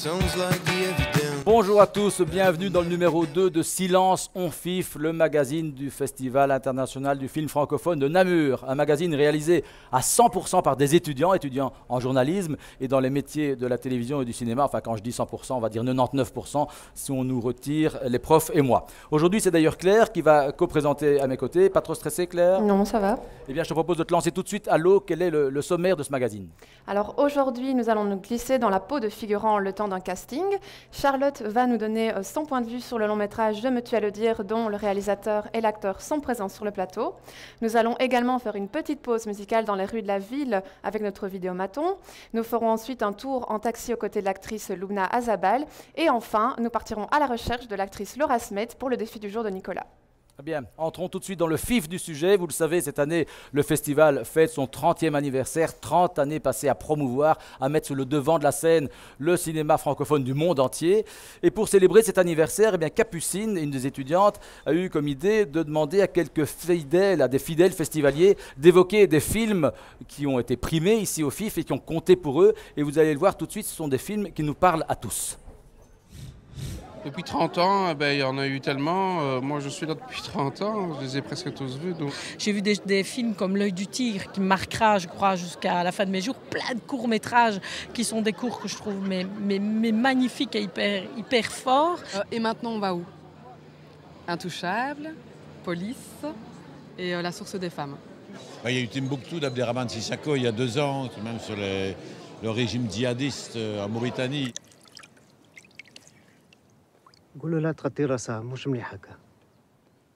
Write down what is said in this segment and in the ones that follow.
sounds like the evidence. Bonjour à tous, bienvenue dans le numéro 2 de Silence on FIF, le magazine du Festival international du film francophone de Namur. Un magazine réalisé à 100% par des étudiants en journalisme et dans les métiers de la télévision et du cinéma. Enfin, quand je dis 100%, on va dire 99% si on nous retire les profs et moi. Aujourd'hui, c'est d'ailleurs Claire qui va co-présenter à mes côtés. Pas trop stressée, Claire? Non, ça va. Eh bien, je te propose de te lancer tout de suite à l'eau. Quel est le sommaire de ce magazine? Alors aujourd'hui, nous allons nous glisser dans la peau de figurant le temps d'un casting. Charlotte va nous donner son point de vue sur le long métrage Je me tue à le dire, dont le réalisateur et l'acteur sont présents sur le plateau. Nous allons également faire une petite pause musicale dans les rues de la ville avec notre vidéomaton. Nous ferons ensuite un tour en taxi aux côtés de l'actrice Luna Azabal. Et enfin, nous partirons à la recherche de l'actrice Laura Smet pour le défi du jour de Nicolas. Bien, entrons tout de suite dans le vif du sujet. Vous le savez, cette année, le festival fête son 30e anniversaire, 30 années passées à promouvoir, à mettre sur le devant de la scène le cinéma francophone du monde entier. Et pour célébrer cet anniversaire, eh bien, Capucine, une des étudiantes, a eu comme idée de demander à quelques fidèles, à des fidèles festivaliers, d'évoquer des films qui ont été primés ici au FIF et qui ont compté pour eux. Et vous allez le voir tout de suite, ce sont des films qui nous parlent à tous. Depuis 30 ans, il y en a eu tellement. Moi, je suis là depuis 30 ans, je les ai presque tous vus. Donc. J'ai vu des films comme L'œil du tigre, qui marquera, je crois, jusqu'à la fin de mes jours. Plein de courts-métrages qui sont des cours que je trouve mais magnifiques et hyper forts. Et maintenant, on va où? Intouchable, Police et La source des femmes. Il y a eu Timbuktu d'Abderrahmane Sissako il y a 2 ans, même sur le régime djihadiste en Mauritanie. قول له لا تغطي راسها مش مليح هكا.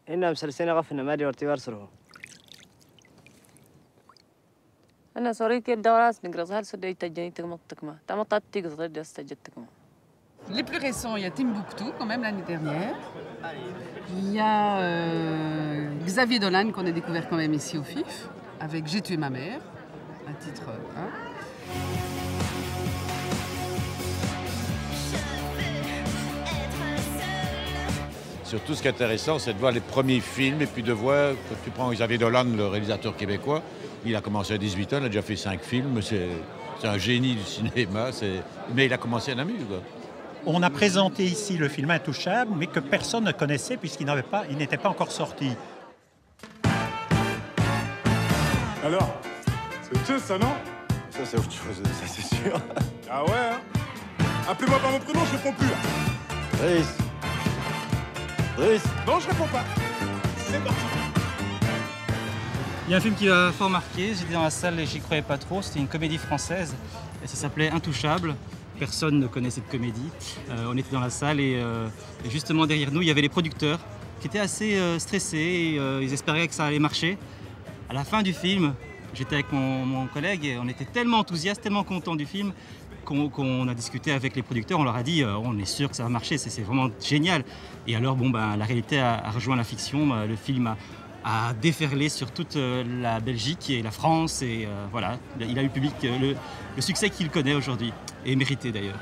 إنا مسلسين غفنا ما دي ورتي ورسره. أنا صاريت كده وراس نقرأ هل سدي تجني تمطك ما تمطت تيجي صدي استجدتك ما. Les plus récents, il y a Timbuktu, quand même, l'année dernière. Il y a Xavier Dolan, qu'on a découvert quand même ici au FIF, avec J'ai tué ma mère, un titre 1. Surtout, ce qui est intéressant, c'est de voir les premiers films et puis de voir, quand tu prends Xavier Dolan, le réalisateur québécois, il a commencé à 18 ans, il a déjà fait 5 films, c'est un génie du cinéma, mais il a commencé à Namur. On a présenté ici le film Intouchable, mais que personne ne connaissait puisqu'il n'était pas encore sorti. Alors, c'est autre chose, ça, non? Ça, c'est autre chose, ça, c'est sûr. Ah ouais, hein? Appelez-moi par mon prénom, je réponds plus, là. Brice. Brice. Non, je réponds pas. C'est parti. Il y a un film qui m'a fort marqué, j'étais dans la salle et j'y croyais pas trop, c'était une comédie française, et ça s'appelait Intouchable. Personne ne connaît cette comédie. On était dans la salle et justement derrière nous, il y avait les producteurs qui étaient assez stressés et ils espéraient que ça allait marcher. À la fin du film, j'étais avec mon collègue et on était tellement enthousiastes, tellement contents du film qu'on a discuté avec les producteurs. On leur a dit on est sûr que ça va marcher, c'est vraiment génial. Et alors la réalité a rejoint la fiction. Le film a déferlé sur toute la Belgique et la France et voilà, il a eu public le succès qu'il connaît aujourd'hui et mérité d'ailleurs.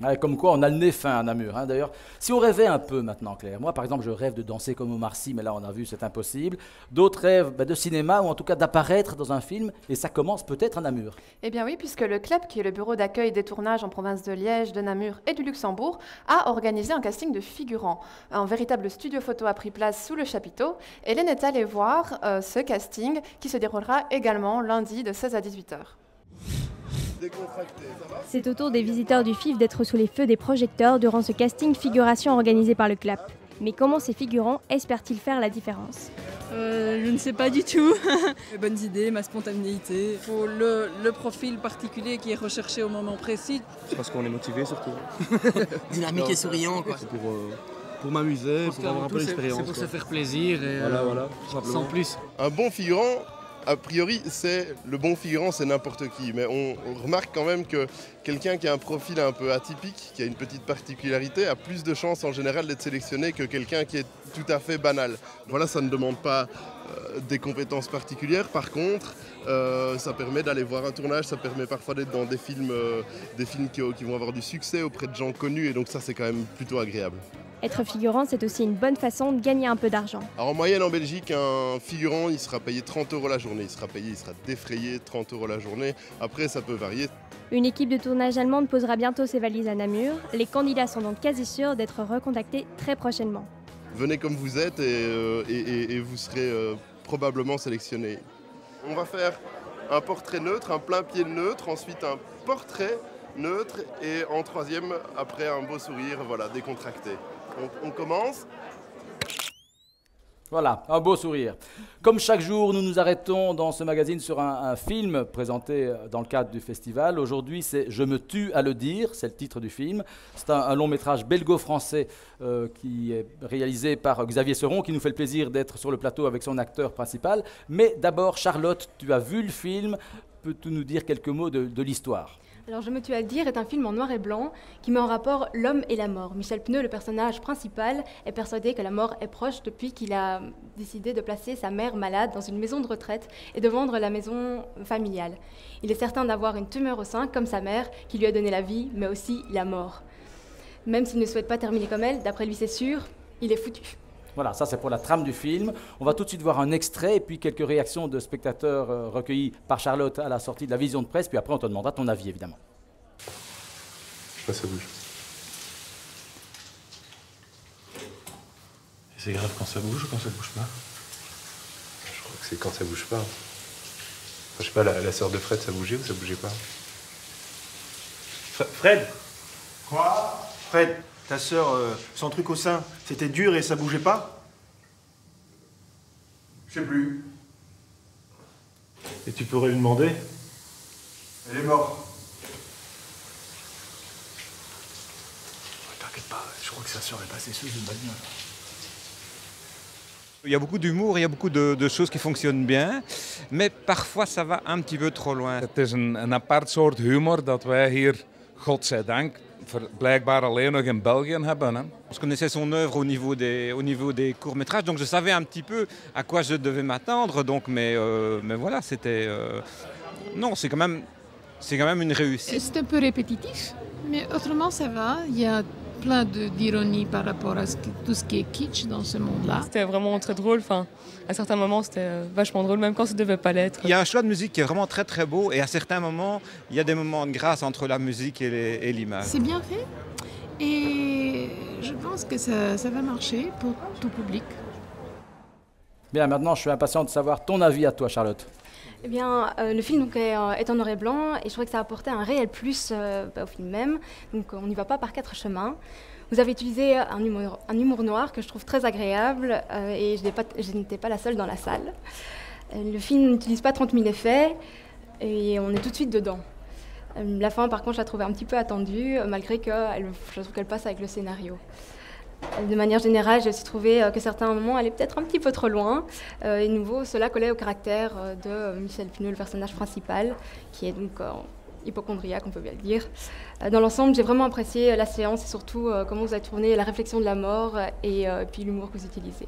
Ouais, comme quoi, on a le nez fin à Namur. Hein. D'ailleurs, si on rêvait un peu maintenant, Claire, moi par exemple, je rêve de danser comme Omar Sy, mais là on a vu, c'est impossible. D'autres rêvent de cinéma ou en tout cas d'apparaître dans un film, et ça commence peut-être à Namur. Eh bien oui, puisque le club, qui est le bureau d'accueil des tournages en province de Liège, de Namur et du Luxembourg, a organisé un casting de figurants. Un véritable studio photo a pris place sous le chapiteau, et Hélène est allée voir ce casting qui se déroulera également lundi de 16 à 18h. C'est au tour des visiteurs du FIF d'être sous les feux des projecteurs durant ce casting figuration organisé par le CLAP. Mais comment ces figurants espèrent-ils faire la différence? Je ne sais pas du tout. Les bonnes idées, ma spontanéité. Il faut le profil particulier qui est recherché au moment précis. C'est parce qu'on est motivé surtout. Dynamique et souriant, quoi. C'est pour m'amuser, pour avoir un peu d'expérience. C'est pour se faire plaisir et voilà, sans plus. Un bon figurant, a priori, le bon figurant, c'est n'importe qui. Mais on remarque quand même que quelqu'un qui a un profil un peu atypique, qui a une petite particularité, a plus de chances en général d'être sélectionné que quelqu'un qui est tout à fait banal. Voilà, ça ne demande pas des compétences particulières. Par contre, ça permet d'aller voir un tournage, ça permet parfois d'être dans des films qui vont avoir du succès auprès de gens connus. Et donc ça, c'est quand même plutôt agréable. Être figurant, c'est aussi une bonne façon de gagner un peu d'argent. Alors en moyenne en Belgique, un figurant, il sera payé 30 € la journée. Il sera défrayé 30 € la journée. Après, ça peut varier. Une équipe de tournage allemande posera bientôt ses valises à Namur. Les candidats sont donc quasi sûrs d'être recontactés très prochainement. Venez comme vous êtes et vous serez probablement sélectionné. On va faire un portrait neutre, un plein pied neutre, ensuite un portrait neutre et en troisième, après un beau sourire, voilà, décontracté. On commence. Voilà, un beau sourire. Comme chaque jour, nous nous arrêtons dans ce magazine sur un film présenté dans le cadre du festival. Aujourd'hui, c'est « Je me tue à le dire », c'est le titre du film. C'est un long métrage belgo-français qui est réalisé par Xavier Seron, qui nous fait le plaisir d'être sur le plateau avec son acteur principal. Mais d'abord, Charlotte, tu as vu le film. Peux-tu nous dire quelques mots de l'histoire ? Alors, Je me tue à le dire est un film en noir et blanc qui met en rapport l'homme et la mort. Michel Pneu, le personnage principal, est persuadé que la mort est proche depuis qu'il a décidé de placer sa mère malade dans une maison de retraite et de vendre la maison familiale. Il est certain d'avoir une tumeur au sein, comme sa mère, qui lui a donné la vie, mais aussi la mort. Même s'il ne souhaite pas terminer comme elle, d'après lui c'est sûr, il est foutu. Voilà, ça c'est pour la trame du film. On va tout de suite voir un extrait et puis quelques réactions de spectateurs recueillies par Charlotte à la sortie de la vision de presse. Puis après, on te demandera ton avis, évidemment. Ça bouge. Et c'est grave quand ça bouge ou quand ça bouge pas? Je crois que c'est quand ça bouge pas. Enfin, je sais pas, la sœur de Fred, ça bougeait ou ça bougeait pas? Fred? Quoi? Fred, ta sœur, son truc au sein, c'était dur et ça bougeait pas? Je sais plus. Et tu pourrais lui demander? Elle est morte. T'inquiète pas, je crois que sa sœur est passée sous une bagnole. Il y a beaucoup d'humour, il y a beaucoup de choses qui fonctionnent bien, mais parfois ça va un petit peu trop loin. Het is een apart soort humor dat wij hier, godzijdank, blijkbaar alleen nog in België hebben. Hè. Je connaissais son œuvre au niveau des courts-métrages, donc je savais un petit peu à quoi je devais m'attendre, donc, mais voilà, c'était... non, c'est quand même une réussite. C'est un peu répétitif, mais autrement ça va. Il y a plein d'ironie par rapport à tout ce qui est kitsch dans ce monde-là. C'était vraiment très drôle. Enfin, à certains moments, c'était vachement drôle, même quand ça ne devait pas l'être. Il y a un choix de musique qui est vraiment très très beau et à certains moments, il y a des moments de grâce entre la musique et l'image. C'est bien fait et je pense que ça va marcher pour tout public. Bien, maintenant, je suis impatient de savoir ton avis à toi, Charlotte. Eh bien, le film donc, est en noir et blanc et je trouvais que ça apportait un réel plus au film même. Donc on n'y va pas par quatre chemins. Vous avez utilisé un humour noir que je trouve très agréable et je n'étais pas la seule dans la salle. Le film n'utilise pas 30 000 effets et on est tout de suite dedans. La fin, par contre, je la trouvais un petit peu attendue, malgré que je trouve qu'elle passe avec le scénario. De manière générale, j'ai aussi trouvé que certains moments allaient peut-être un petit peu trop loin. Et de nouveau, cela collait au caractère de Michel Pneu, le personnage principal, qui est donc hypocondriaque, on peut bien le dire. Dans l'ensemble, j'ai vraiment apprécié la séance et surtout comment vous avez tourné la réflexion de la mort et puis l'humour que vous utilisez.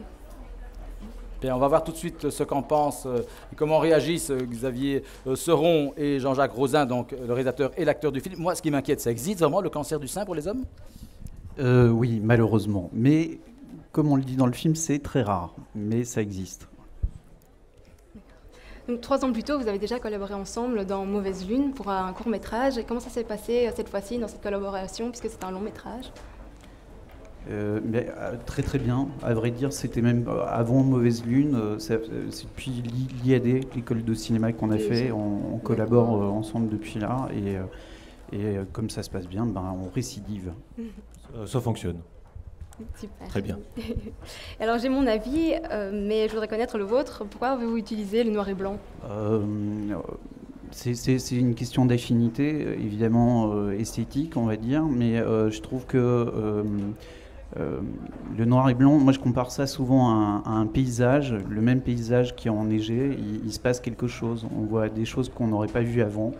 Bien, on va voir tout de suite ce qu'en pensent et comment réagissent Xavier Seron et Jean-Jacques Rosin, donc le réalisateur et l'acteur du film. Moi, ce qui m'inquiète, ça existe vraiment le cancer du sein pour les hommes ? Oui, malheureusement. Mais comme on le dit dans le film, c'est très rare. Mais ça existe. Donc 3 ans plus tôt, vous avez déjà collaboré ensemble dans Mauvaise Lune pour un court-métrage. Comment ça s'est passé cette fois-ci dans cette collaboration, puisque c'est un long-métrage ? Très très bien. À vrai dire, c'était même avant Mauvaise Lune. C'est depuis l'IAD, l'école de cinéma qu'on a fait. On collabore ensemble depuis là. Et comme ça se passe bien, on récidive. Ça fonctionne. Super. Très bien. Alors j'ai mon avis, mais je voudrais connaître le vôtre. Pourquoi avez-vous utilisé le noir et blanc ? C'est une question d'affinité, évidemment esthétique, on va dire, mais je trouve que le noir et blanc, moi je compare ça souvent à un paysage, le même paysage qui est enneigé, il se passe quelque chose. On voit des choses qu'on n'aurait pas vues avant,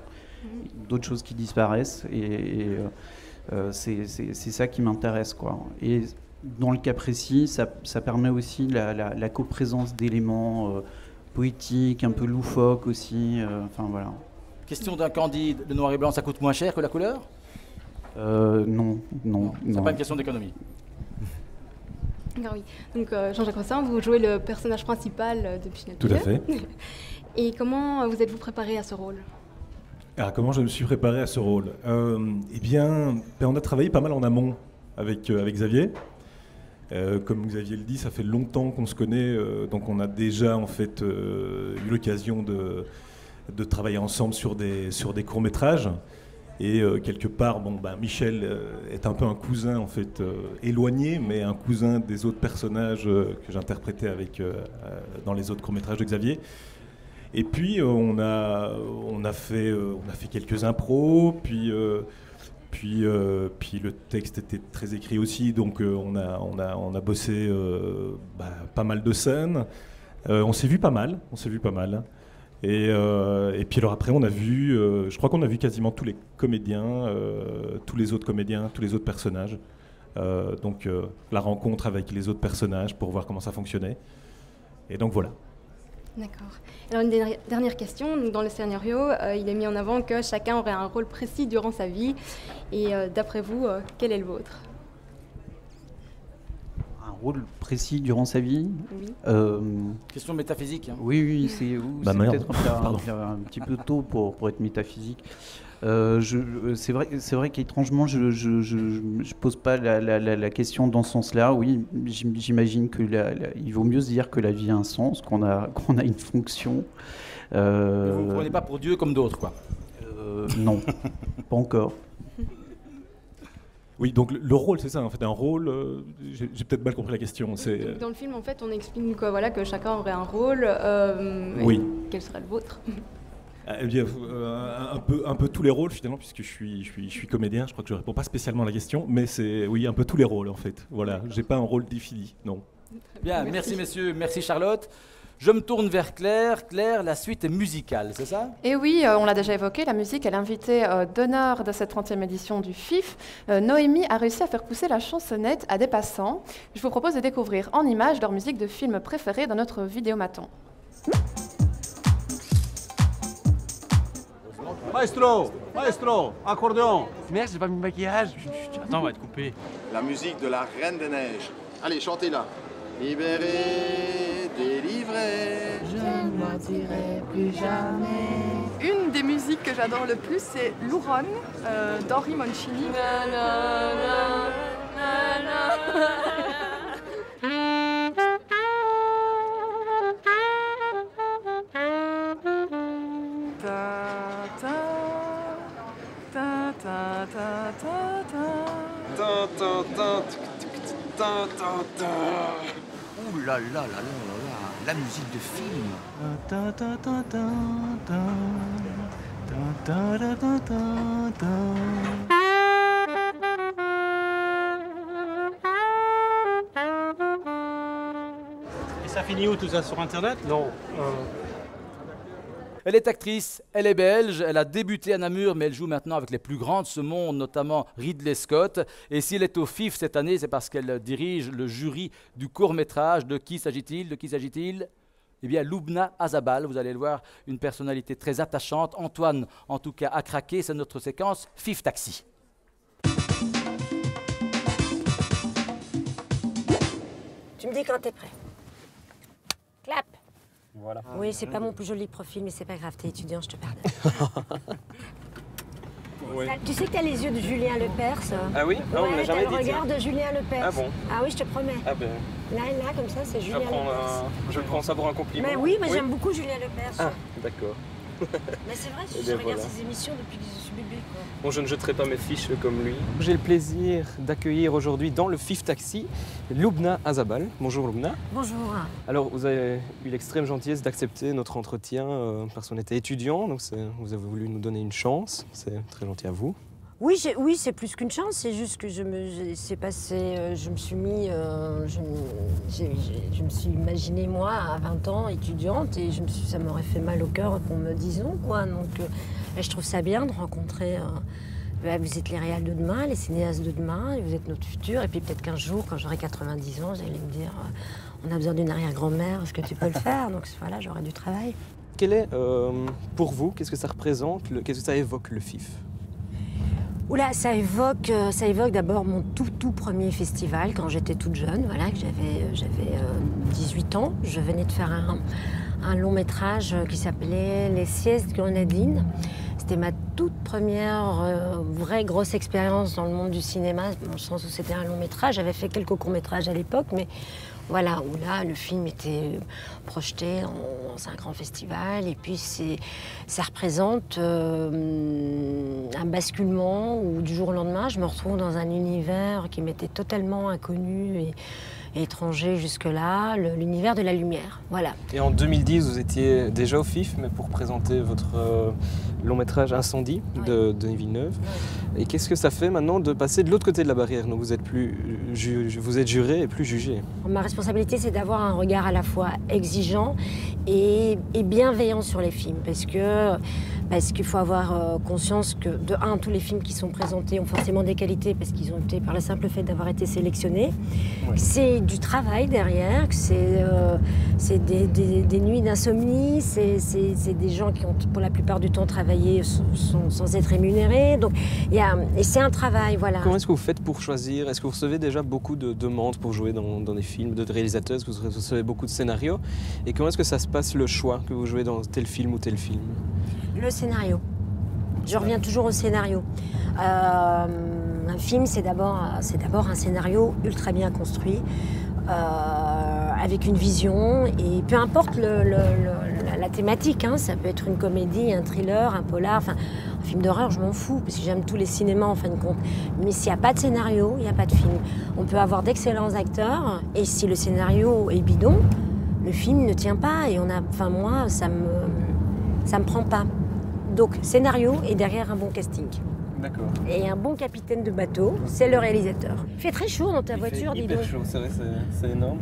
d'autres choses qui disparaissent, et c'est ça qui m'intéresse, quoi. Et dans le cas précis, ça permet aussi la coprésence d'éléments poétiques, un peu loufoques aussi, enfin voilà. Question d'un Candide, le noir et blanc, ça coûte moins cher que la couleur ? Non. C'est pas une question d'économie. Ah oui. Donc Jean-Jacques Rossin, vous jouez le personnage principal de Pinocchio. Tout à fait. Et comment vous êtes-vous préparé à ce rôle? Alors, comment je me suis préparé à ce rôle? Eh bien, on a travaillé pas mal en amont avec Xavier. Comme Xavier le dit, ça fait longtemps qu'on se connaît, donc on a déjà en fait eu l'occasion de travailler ensemble sur des courts-métrages. Et quelque part, Michel est un peu un cousin en fait éloigné, mais un cousin des autres personnages que j'interprétais dans les autres courts-métrages de Xavier. Et puis on a fait quelques impros, puis le texte était très écrit aussi, donc on a bossé pas mal de scènes. On s'est vu pas mal. Et puis alors après, on a vu, je crois qu'on a vu quasiment tous les comédiens, tous les autres comédiens, tous les autres personnages. Donc la rencontre avec les autres personnages pour voir comment ça fonctionnait. Et donc voilà. D'accord. Alors une dernière question. Donc, dans le scénario, il est mis en avant que chacun aurait un rôle précis durant sa vie. Et d'après vous, quel est le vôtre? Un rôle précis durant sa vie? Oui. Question métaphysique. Hein. Oui, c'est peut-être un petit peu tôt pour être métaphysique. C'est vrai qu'étrangement, je pose pas la question dans ce sens-là. Oui, j'imagine il vaut mieux se dire que la vie a un sens, qu'on a une fonction. Vous ne prenez pas pour Dieu comme d'autres, quoi. Non, pas encore. Oui, donc le rôle, c'est ça, en fait, un rôle, j'ai peut-être mal compris la question. Dans le film, en fait, on explique que chacun aurait un rôle. Oui. Quel serait le vôtre? Eh bien, un peu tous les rôles finalement, puisque je suis comédien. Je crois que je réponds pas spécialement à la question, mais c'est un peu tous les rôles en fait. Voilà, j'ai pas un rôle défini, non. Bien, merci messieurs, merci Charlotte. Je me tourne vers Claire. Claire, la suite est musicale, c'est ça? Et oui, on l'a déjà évoqué, la musique est l'invitée d'honneur de cette 30e édition du FIF. Noémie a réussi à faire pousser la chansonnette à des passants. Je vous propose de découvrir en images leur musique de film préférée dans notre vidéomaton. Maestro, accordéon. Merde, j'ai pas mis de maquillage. Attends, on va être coupé. La musique de la Reine des Neiges. Allez, chantez-la. Libéré, délivré. Je ne mentirai plus jamais. Une des musiques que j'adore le plus, c'est L'Ouron d'Henri Mancini. Ouh là là là là là là, la musique de film. Et ça finit où tout ça, sur Internet? Non. Elle est actrice, elle est belge, elle a débuté à Namur, mais elle joue maintenant avec les plus grands de ce monde, notamment Ridley Scott. Et si elle est au FIF cette année, c'est parce qu'elle dirige le jury du court-métrage. De qui s'agit-il? Eh bien, Lubna Azabal, vous allez le voir, une personnalité très attachante. Antoine, en tout cas, a craqué, c'est notre séquence FIF Taxi. Tu me dis quand t'es prêt. Clap. Voilà. Oui, c'est pas mon plus joli profil, mais c'est pas grave, t'es étudiant, je te pardonne. Oui. Tu sais que t'as les yeux de Julien Lepers. Ah oui? Non, on me l'a jamais dit. T'as le regard de Julien Lepers. Ah bon? Ah oui, je te promets. Ah ben. Là, comme ça, c'est Julien Lepers. Je prends ça pour un compliment. Mais oui, j'aime beaucoup Julien Lepers. Ah, d'accord. Mais c'est vrai, Eh je bien, regarde voilà. ses émissions depuis que je suis bébé, quoi. Bon, je ne jetterai pas mes fiches comme lui. J'ai le plaisir d'accueillir aujourd'hui dans le FIF Taxi Lubna Azabal. Bonjour Lubna. Bonjour. Alors, vous avez eu l'extrême gentillesse d'accepter notre entretien parce qu'on était étudiants, donc vous avez voulu nous donner une chance. C'est très gentil à vous. Oui, c'est plus qu'une chance, c'est juste que je me suis imaginée moi à 20 ans étudiante et ça m'aurait fait mal au cœur qu'on me dise non, quoi. Donc je trouve ça bien de rencontrer. Vous êtes les réals de demain, les cinéastes de demain, et vous êtes notre futur. Et puis peut-être qu'un jour, quand j'aurai 90 ans, vous allez me dire on a besoin d'une arrière-grand-mère, est-ce que tu peux le faire? Donc voilà, j'aurai du travail. Quel est, pour vous, qu'est-ce que ça représente, qu'est-ce que ça évoque le FIF? Oula, ça évoque d'abord mon tout premier festival quand j'étais toute jeune, voilà, que j'avais 18 ans. Je venais de faire un long métrage qui s'appelait Les siestes grenadines. C'était ma toute première vraie grosse expérience dans le monde du cinéma, dans le sens où c'était un long métrage. J'avais fait quelques courts métrages à l'époque, mais voilà, où là, le film était projeté dans un grand festival. Et puis, ça représente un basculement où, du jour au lendemain, je me retrouve dans un univers qui m'était totalement inconnu et étranger jusque-là, l'univers de la lumière. Voilà. Et en 2010, vous étiez déjà au FIF, mais pour présenter votre long métrage Incendie de Denis Villeneuve. Et qu'est-ce que ça fait maintenant de passer de l'autre côté de la barrière? Donc vous êtes juré et plus jugé. Ma responsabilité, c'est d'avoir un regard à la fois exigeant et bienveillant sur les films, parce qu'il faut avoir conscience que, de un, tous les films qui sont présentés ont forcément des qualités, parce qu'ils ont été, par le simple fait d'avoir été sélectionnés. Ouais. C'est du travail derrière, c'est des nuits d'insomnie, c'est des gens qui ont pour la plupart du temps travaillé sans être rémunérés. Donc, et c'est un travail, voilà. Comment est-ce que vous faites pour choisir? Est-ce que vous recevez déjà beaucoup de demandes pour jouer dans des films de réalisateurs? Est-ce que vous recevez beaucoup de scénarios? Et comment est-ce que ça se passe, le choix que vous jouez dans tel film ou tel film? Le scénario. Je reviens toujours au scénario. Un film, c'est d'abord un scénario ultra bien construit, avec une vision, et peu importe la thématique, hein, ça peut être une comédie, un thriller, un polar, enfin, un film d'horreur, je m'en fous, parce que j'aime tous les cinémas en fin de compte. Mais s'il n'y a pas de scénario, il n'y a pas de film. On peut avoir d'excellents acteurs, et si le scénario est bidon, le film ne tient pas, et moi, ça me prend pas. Donc, scénario et derrière un bon casting. D'accord. Et un bon capitaine de bateau, c'est le réalisateur. Il fait très chaud dans ta voiture, dis donc. Il fait hyper chaud, c'est vrai, c'est énorme.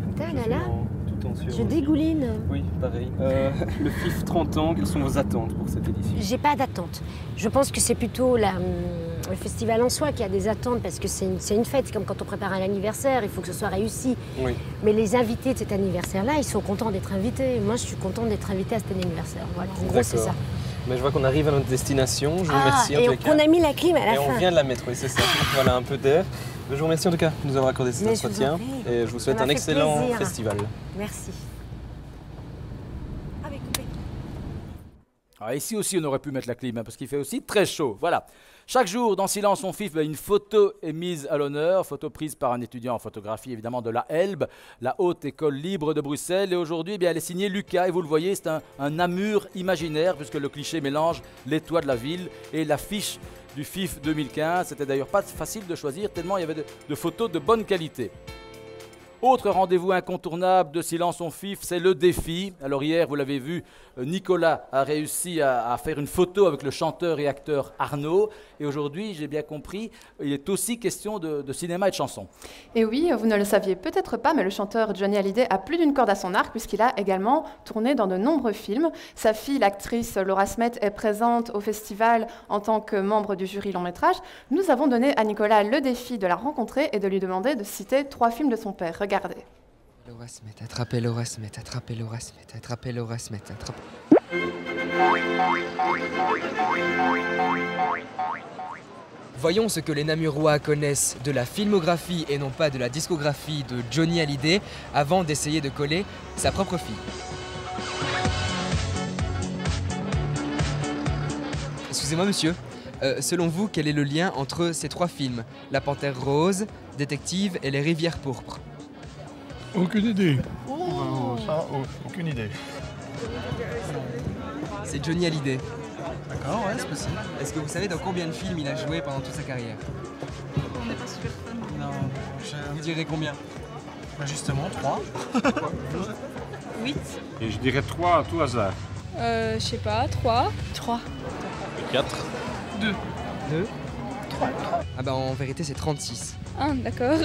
Je dégouline. Oui, pareil. Le FIF 30 ans, quelles sont vos attentes pour cette édition? J'ai pas d'attente. Je pense que c'est plutôt le festival en soi qui a des attentes, parce que c'est une fête, c'est comme quand on prépare un anniversaire, il faut que ce soit réussi. Oui. Mais les invités de cet anniversaire-là, ils sont contents d'être invités. Moi, je suis contente d'être invitée à cet anniversaire. Voilà, en gros, c'est ça. Mais je vois qu'on arrive à notre destination, je vous remercie en tout cas. Et on a mis la clim à la fin. Et on vient de la mettre, oui, c'est ça. Voilà, un peu d'air. Je vous remercie en tout cas de nous avoir accordé cet entretien. Et je vous souhaite un excellent festival. Merci. Alors ici aussi, on aurait pu mettre la clim, hein, parce qu'il fait aussi très chaud. Voilà. Chaque jour, dans Silence on FIF, une photo est mise à l'honneur, photo prise par un étudiant en photographie, évidemment de la Elbe, la Haute École Libre de Bruxelles. Et aujourd'hui, elle est signée Lucas, et vous le voyez, c'est un Namur imaginaire, puisque le cliché mélange les toits de la ville et l'affiche du FIF 2015. C'était d'ailleurs pas facile de choisir, tellement il y avait de photos de bonne qualité. Autre rendez-vous incontournable de Silence on FIF, c'est le défi. Alors hier, vous l'avez vu, Nicolas a réussi à faire une photo avec le chanteur et acteur Arnaud. Et aujourd'hui, j'ai bien compris, il est aussi question de cinéma et de chansons. Et oui, vous ne le saviez peut-être pas, mais le chanteur Johnny Hallyday a plus d'une corde à son arc, puisqu'il a également tourné dans de nombreux films. Sa fille, l'actrice Laura Smet, est présente au festival en tant que membre du jury long métrage. Nous avons donné à Nicolas le défi de la rencontrer et de lui demander de citer 3 films de son père. Regardez. Laura Smet, attrapez Laura Smet, attrapez Laura Smet, attrapez Laura Smet, attrapez. Voyons ce que les Namurois connaissent de la filmographie et non pas de la discographie de Johnny Hallyday avant d'essayer de coller sa propre fille. Excusez-moi monsieur, selon vous, quel est le lien entre ces 3 films? La Panthère Rose, Détective et Les Rivières Pourpres? Aucune idée. Aucune idée. C'est Johnny Hallyday. D'accord, ouais, c'est possible. Est-ce que vous savez dans combien de films il a joué pendant toute sa carrière? On n'est pas sûr. Non, vous direz combien? Bah justement, 3. 8. Et je dirais 3 à tout hasard. Je sais pas, 3. 3. 4. 2. 2. 3. Ah bah en vérité c'est 36. Ah d'accord.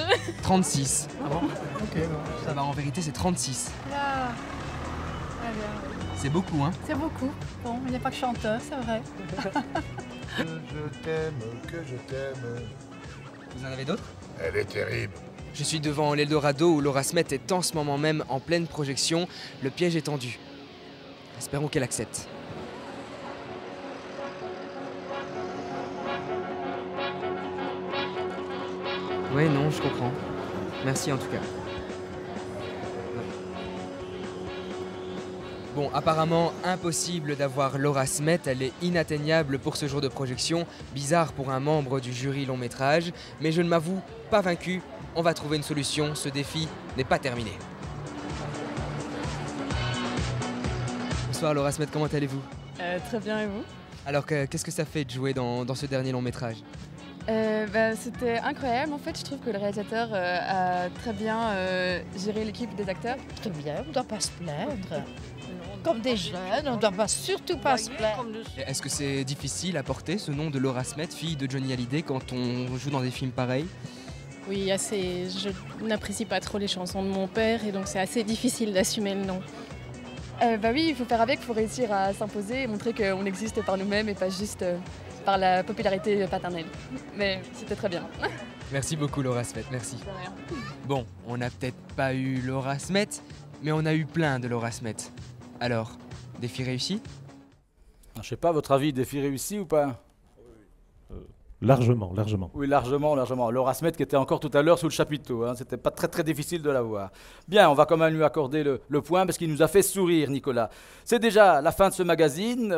36. Ah bon? Ok, bon. Ah bah en vérité c'est 36. Là. Ah bien. C'est beaucoup, hein? C'est beaucoup. Bon, il n'y a pas que chanteur, c'est vrai. Que je t'aime. Vous en avez d'autres? Elle est terrible. Je suis devant l'Eldorado où Laura Smet est en ce moment même en pleine projection. Le piège est tendu. Espérons qu'elle accepte. Oui, non, je comprends. Merci en tout cas. Bon, apparemment impossible d'avoir Laura Smet, elle est inatteignable pour ce jour de projection, bizarre pour un membre du jury long métrage, mais je ne m'avoue pas vaincu, on va trouver une solution, ce défi n'est pas terminé. Bonsoir Laura Smet, comment allez-vous? Très bien, et vous? Alors qu'est-ce que ça fait de jouer dans ce dernier long métrage? C'était incroyable, en fait, je trouve que le réalisateur a très bien géré l'équipe des acteurs. Très bien, on ne doit pas se plaindre. Comme des jeunes, on ne doit surtout pas se plaindre. Est-ce que c'est difficile à porter ce nom de Laura Smet, fille de Johnny Hallyday, quand on joue dans des films pareils? Oui, je n'apprécie pas trop les chansons de mon père et donc c'est assez difficile d'assumer le nom. Oui, il faut faire avec, il faut réussir à s'imposer et montrer qu'on existe par nous-mêmes et pas juste par la popularité paternelle. Mais c'était très bien. Merci beaucoup Laura Smet, merci. De rien. Bon, on n'a peut-être pas eu Laura Smet, mais on a eu plein de Laura Smet. Alors, défi réussi? Je sais pas, votre avis, défi réussi ou pas? Largement, largement. Oui, largement, largement. Laura Smet qui était encore tout à l'heure sous le chapiteau, hein. C'était pas très difficile de la voir. Bien, on va quand même lui accorder le point parce qu'il nous a fait sourire, Nicolas. C'est déjà la fin de ce magazine.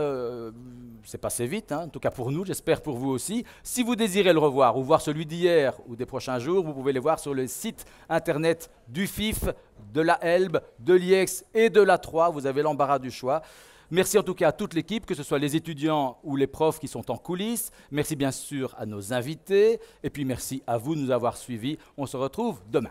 C'est passé vite, hein, en tout cas pour nous, j'espère pour vous aussi. Si vous désirez le revoir ou voir celui d'hier ou des prochains jours, vous pouvez les voir sur le site internet du FIF, de la Elbe, de l'IEX et de la 3. Vous avez l'embarras du choix. Merci en tout cas à toute l'équipe, que ce soit les étudiants ou les profs qui sont en coulisses. Merci bien sûr à nos invités. Et puis merci à vous de nous avoir suivis. On se retrouve demain.